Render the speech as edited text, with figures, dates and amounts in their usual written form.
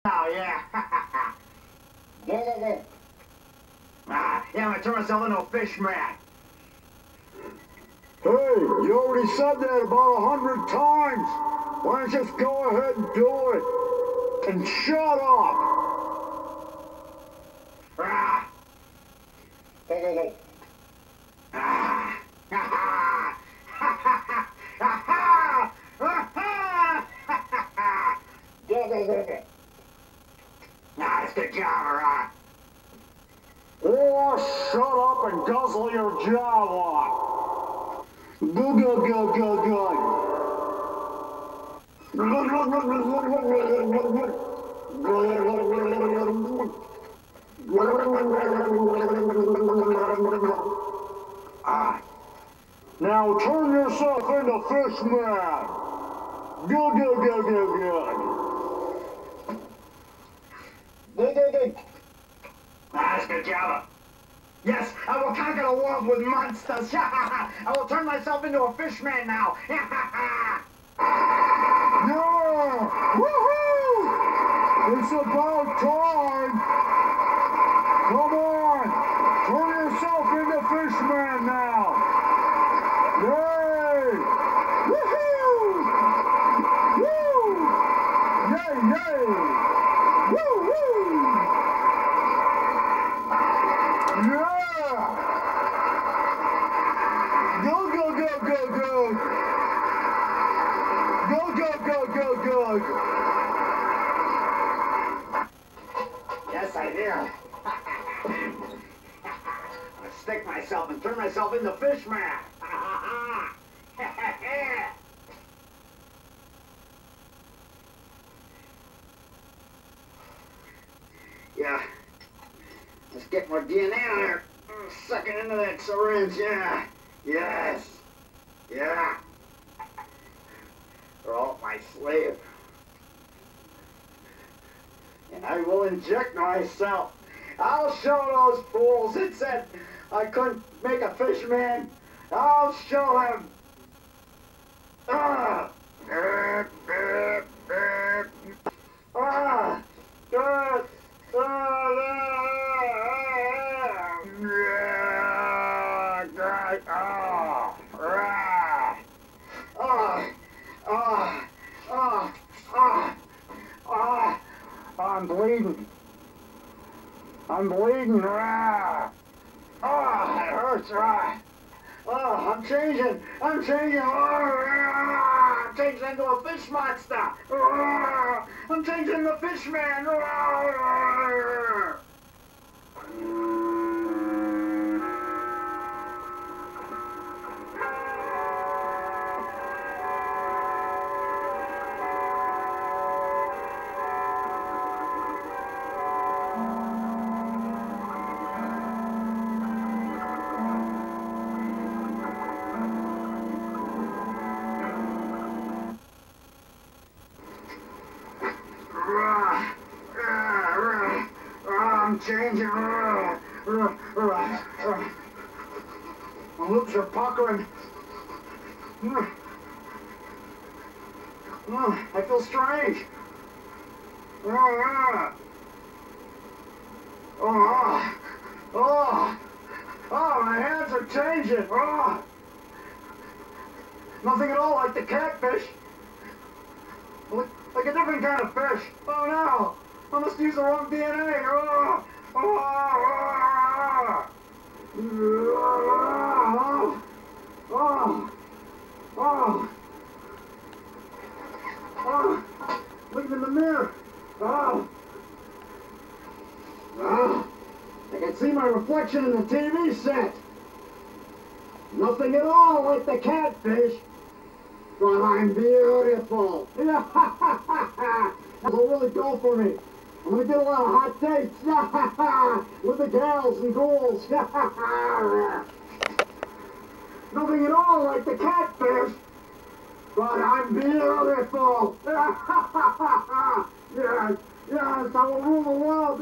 Oh, yeah. Yeah, I'm gonna turn myself into a fish man. Hey, you already said that about 100 times. Why don't you just go ahead and do it? And shut up. Ah. Nice, good job, alright. Oh, shut up and guzzle your Java. Good, good, good, good, good. Now turn yourself into Fishman. Good, good, good, good, good. Nice, good job. Yes, I will conquer the world with monsters. I will turn myself into a fish man now. Yeah! Woohoo! It's about time! Come on! Turn yourself into Fishman now! Yay! Woohoo! Woo! Yay, yay! Woo, woo! Yeah! Go, go, go, go, go! Go, go, go, go, go! Yes, I hear. I'll stick myself and turn myself into fish man. Yeah. Let's get more DNA out there. Suck it into that syringe, yeah. Yes. Yeah. They're all my slave. And I will inject myself. I'll show those fools that said I couldn't make a fish man. I'll show them. Ah. Ah. I'm bleeding. I'm bleeding. Ah, it hurts. Oh, I'm changing. I'm changing. I'm changing into a fish monster. I'm changing into fish man. I'm changing. My lips are puckering. I feel strange. My hands are changing. Nothing at all like the catfish. Like a different kind of fish. Oh no! I must use the wrong DNA. Looking in the mirror. I can see my reflection in the TV set. Nothing at all like the catfish. But I'm beautiful. That'll really go for me. I'm gonna get a lot of hot dates with the gals and ghouls. Nothing at all like the catfish. But I'm beautiful. Yes, yes, I will rule the world.